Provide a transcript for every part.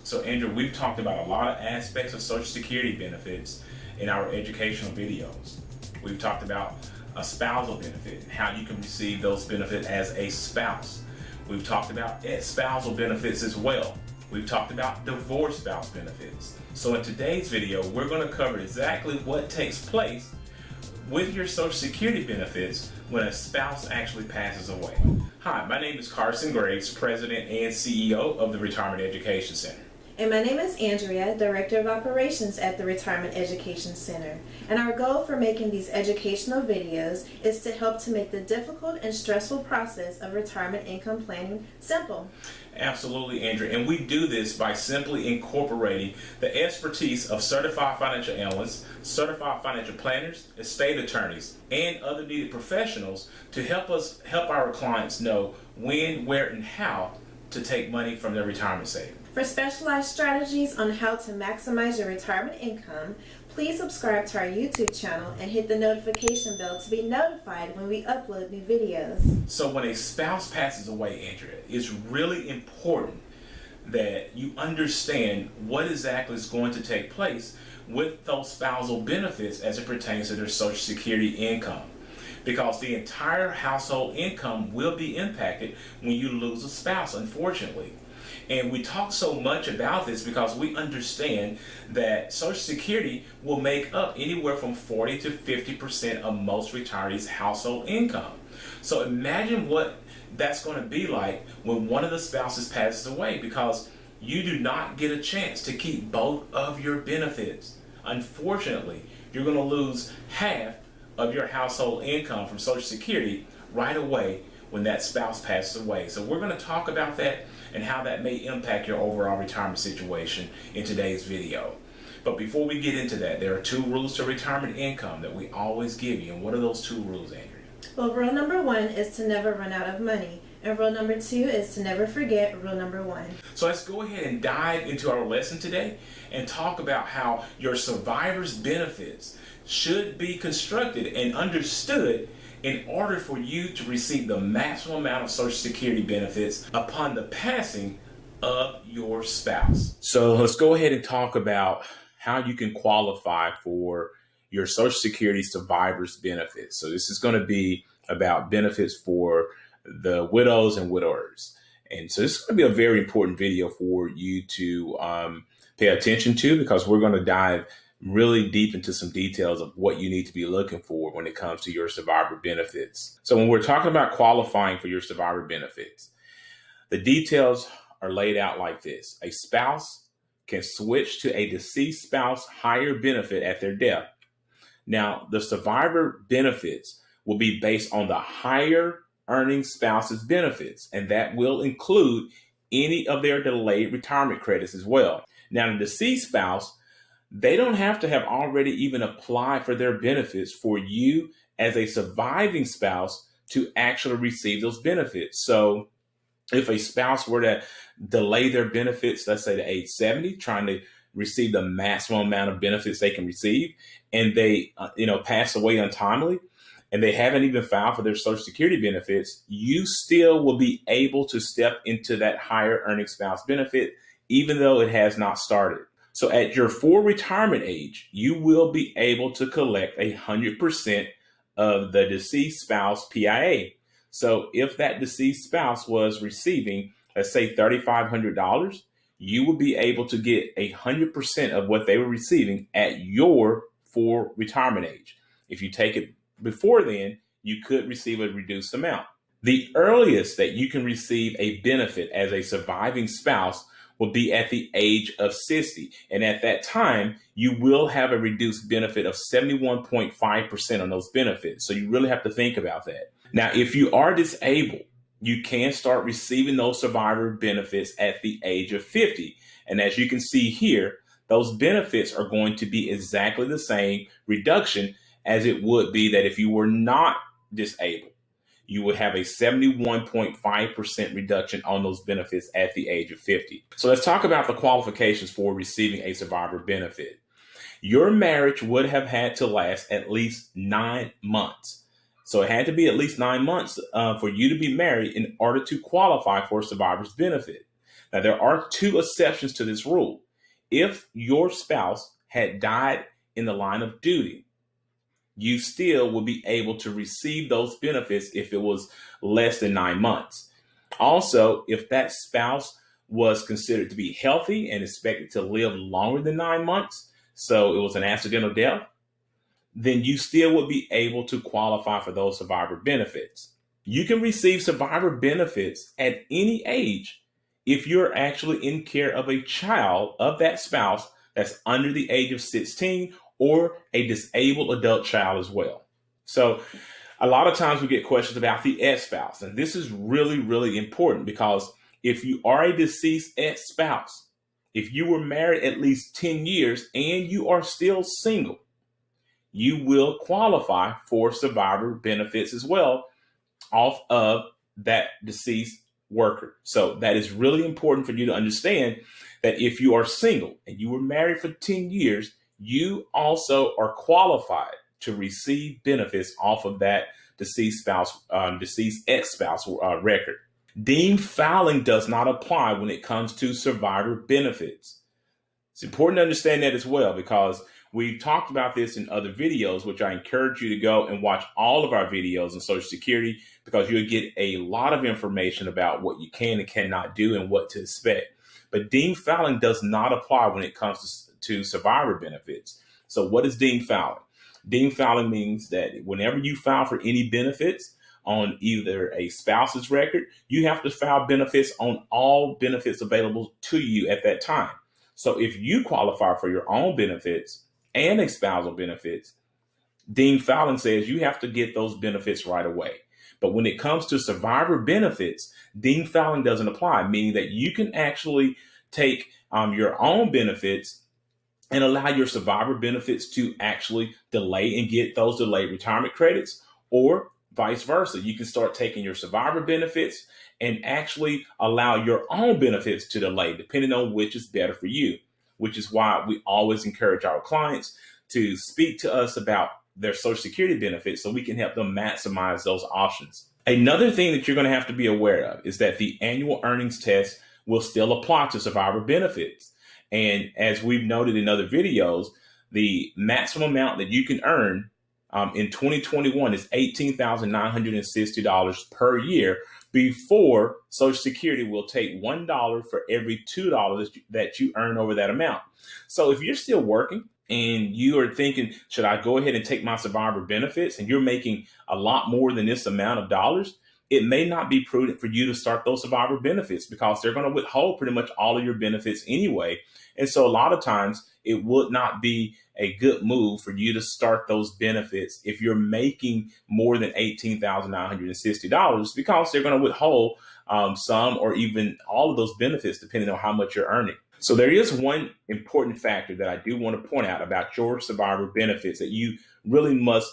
So Andrew, we've talked about a lot of aspects of Social Security benefits in our educational videos. We've talked about a spousal benefit and how you can receive those benefits as a spouse. We've talked about spousal benefits as well. We've talked about divorce spouse benefits. So in today's video, we're going to cover exactly what takes place with your Social Security benefits when a spouse actually passes away. Hi, my name is Carson Graves, President and CEO of the Retirement Education Center. And my name is Andrea, Director of Operations at the Retirement Education Center. And our goal for making these educational videos is to help to make the difficult and stressful process of retirement income planning simple. Absolutely, Andrea. And we do this by simply incorporating the expertise of certified financial analysts, certified financial planners, estate attorneys, and other needed professionals to help our clients know when, where, and how to take money from their retirement savings. For specialized strategies on how to maximize your retirement income, please subscribe to our YouTube channel and hit the notification bell to be notified when we upload new videos. So when a spouse passes away, Andrea, it's really important that you understand what exactly is going to take place with those spousal benefits as it pertains to their Social Security income. Because the entire household income will be impacted when you lose a spouse, unfortunately. And we talk so much about this because we understand that Social Security will make up anywhere from 40 to 50% of most retirees' household income. So imagine what that's going to be like when one of the spouses passes away, because you do not get a chance to keep both of your benefits. Unfortunately, you're going to lose half of your household income from Social Security right away when that spouse passes away. So we're going to talk about that and how that may impact your overall retirement situation in today's video. But before we get into that, there are 2 rules to retirement income that we always give you. And what are those 2 rules, Andrea? Well, rule number 1 is to never run out of money. And rule number 2 is to never forget rule number 1. So let's go ahead and dive into our lesson today and talk about how your survivor's benefits should be constructed and understood in order for you to receive the maximum amount of Social Security benefits upon the passing of your spouse. So let's go ahead and talk about how you can qualify for your Social Security survivor's benefits. So this is going to be about benefits for the widows and widowers. And so this is going to be a very important video for you to pay attention to, because we're going to dive really deep into some details of what you need to be looking for when it comes to your survivor benefits. So when we're talking about qualifying for your survivor benefits, the details are laid out like this. A spouse can switch to a deceased spouse higher benefit at their death. Now, the survivor benefits will be based on the higher earning spouse's benefits, and that will include any of their delayed retirement credits as well. Now, the deceased spouse, they don't have to have already even applied for their benefits for you as a surviving spouse to actually receive those benefits. So if a spouse were to delay their benefits, let's say to age 70, trying to receive the maximum amount of benefits they can receive, and they pass away untimely, and they haven't even filed for their Social Security benefits, you still will be able to step into that higher earning spouse benefit, even though it has not started. So at your full retirement age, you will be able to collect 100% of the deceased spouse PIA. So if that deceased spouse was receiving, let's say $3,500, you will be able to get 100% of what they were receiving at your full retirement age. If you take it before then, you could receive a reduced amount. The earliest that you can receive a benefit as a surviving spouse will be at the age of 60. And at that time, you will have a reduced benefit of 71.5% on those benefits. So you really have to think about that. Now, if you are disabled, you can start receiving those survivor benefits at the age of 50. And as you can see here, those benefits are going to be exactly the same reduction as it would be that if you were not disabled. You would have a 71.5% reduction on those benefits at the age of 50. So let's talk about the qualifications for receiving a survivor benefit. Your marriage would have had to last at least 9 months. So it had to be at least 9 months for you to be married in order to qualify for a survivor's benefit. Now, there are two exceptions to this rule. If your spouse had died in the line of duty, you still will be able to receive those benefits if it was less than 9 months. Also, if that spouse was considered to be healthy and expected to live longer than 9 months, so it was an accidental death, then you still would be able to qualify for those survivor benefits. You can receive survivor benefits at any age if you're actually in care of a child of that spouse that's under the age of 16 or a disabled adult child as well. So a lot of times we get questions about the ex-spouse, and this is really, really important because if you are a deceased ex-spouse, if you were married at least 10 years and you are still single, you will qualify for survivor benefits as well off of that deceased worker. So that is really important for you to understand that if you are single and you were married for 10 years, you also are qualified to receive benefits off of that deceased spouse, deceased ex-spouse record. Deemed filing does not apply when it comes to survivor benefits. It's important to understand that as well because we've talked about this in other videos, which I encourage you to go and watch all of our videos on Social Security because you'll get a lot of information about what you can and cannot do and what to expect. But deemed filing does not apply when it comes to survivor benefits. So what is deemed filing? Deemed filing means that whenever you file for any benefits on either a spouse's record, you have to file benefits on all benefits available to you at that time. So if you qualify for your own benefits and a spousal benefits, deemed filing says you have to get those benefits right away. But when it comes to survivor benefits, deemed filing doesn't apply, meaning that you can actually take your own benefits and allow your survivor benefits to actually delay and get those delayed retirement credits, or vice versa. You can start taking your survivor benefits and actually allow your own benefits to delay, depending on which is better for you, which is why we always encourage our clients to speak to us about their Social Security benefits so we can help them maximize those options. Another thing that you're going to have to be aware of is that the annual earnings test will still apply to survivor benefits. And as we've noted in other videos, the maximum amount that you can earn in 2021 is $18,960 per year before Social Security will take $1 for every $2 that you earn over that amount. So if you're still working and you are thinking, should I go ahead and take my survivor benefits, and you're making a lot more than this amount of dollars, it may not be prudent for you to start those survivor benefits because they're going to withhold pretty much all of your benefits anyway. And so a lot of times it would not be a good move for you to start those benefits if you're making more than $18,960 because they're going to withhold some or even all of those benefits depending on how much you're earning. So there is one important factor that I do want to point out about your survivor benefits that you really must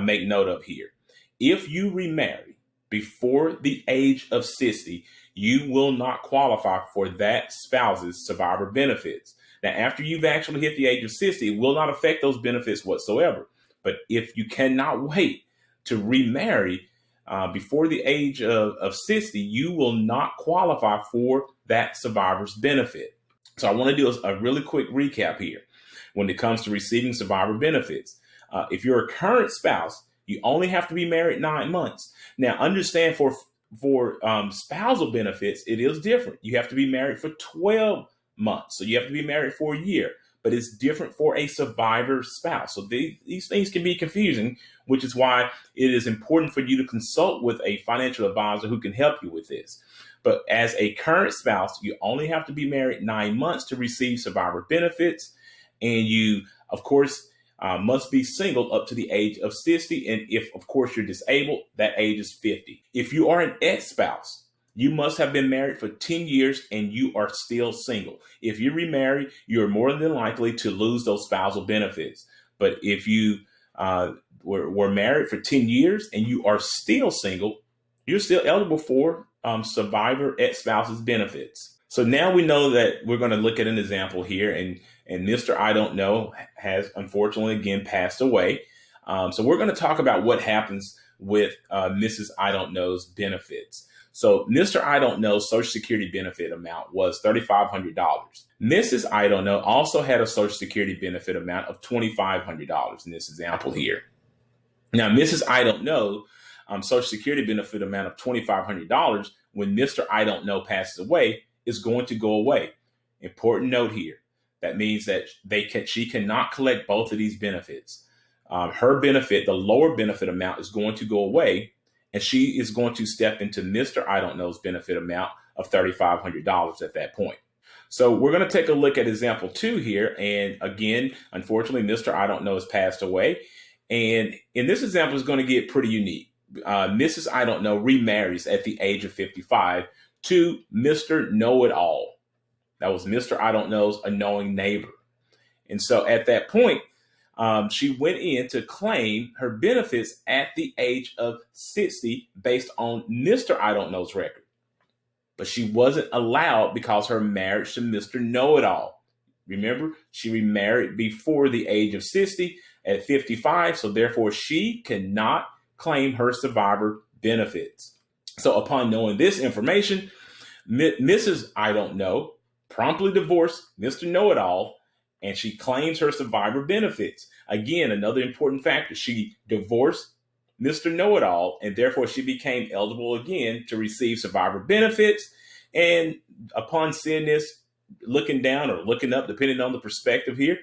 make note of here. If you remarry before the age of 60, you will not qualify for that spouse's survivor benefits. Now, after you've actually hit the age of 60, it will not affect those benefits whatsoever. But if you cannot wait to remarry before the age of 60, you will not qualify for that survivor's benefit. So I want to do a really quick recap here when it comes to receiving survivor benefits. If you're a current spouse, you only have to be married 9 months. Now, understand for spousal benefits, it is different. You have to be married for 12 months. So you have to be married for a year, but it's different for a survivor spouse. So these things can be confusing, which is why it is important for you to consult with a financial advisor who can help you with this. But as a current spouse, you only have to be married 9 months to receive survivor benefits. And you, of course, must be single up to the age of 60. And if, of course, you're disabled, that age is 50. If you are an ex-spouse, you must have been married for 10 years and you are still single. If you remarry, you're more than likely to lose those spousal benefits. But if you were married for 10 years and you are still single, you're still eligible for survivor ex-spouse's benefits. So now we know that we're going to look at an example here, and Mr. I Don't Know has unfortunately again passed away. So we're going to talk about what happens with Mrs. I Don't Know's benefits. So Mr. I Don't Know Social Security benefit amount was $3,500. Mrs. I Don't Know also had a Social Security benefit amount of $2,500 in this example here. Now, Mrs. I Don't Know Social Security benefit amount of $2,500 when Mr. I Don't Know passes away is going to go away. Important note here. That means that she cannot collect both of these benefits. Her benefit, the lower benefit amount, is going to go away, and she is going to step into Mr. I Don't Know's benefit amount of $3,500 at that point. So we're going to take a look at example 2 here. And again, unfortunately, Mr. I Don't Know has passed away. And in this example, it's going to get pretty unique. Mrs. I Don't Know remarries at the age of 55 to Mr. Know-It-All. That was Mr. I Don't Know's unknowing neighbor. And so at that point, she went in to claim her benefits at the age of 60 based on Mr. I Don't Know's record. But she wasn't allowed because her marriage to Mr. Know-It-All. Remember, she remarried before the age of 60 at 55, so therefore she cannot claim her survivor benefits. So upon knowing this information, Mrs. I Don't Know promptly divorced Mr. Know-It-All, and she claims her survivor benefits. Again, another important factor, she divorced Mr. Know-It-All, and therefore she became eligible again to receive survivor benefits. And upon seeing this, looking down or looking up, depending on the perspective here,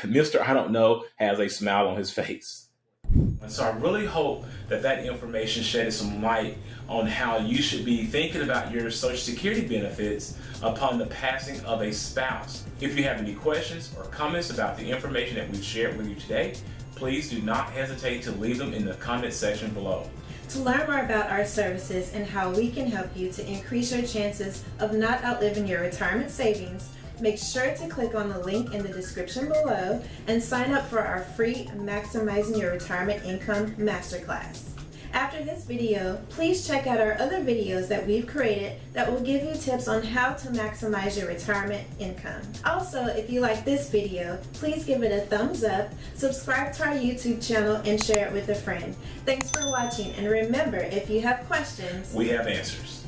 Mr. I Don't Know has a smile on his face. And so I really hope that that information shedded some light on how you should be thinking about your Social Security benefits upon the passing of a spouse. If you have any questions or comments about the information that we've shared with you today, please do not hesitate to leave them in the comment section below. To learn more about our services and how we can help you to increase your chances of not outliving your retirement savings, make sure to click on the link in the description below and sign up for our free Maximizing Your Retirement Income Masterclass. After this video, please check out our other videos that we've created that will give you tips on how to maximize your retirement income. Also, if you like this video, please give it a thumbs up, subscribe to our YouTube channel, and share it with a friend. Thanks for watching, and remember, if you have questions, we have answers.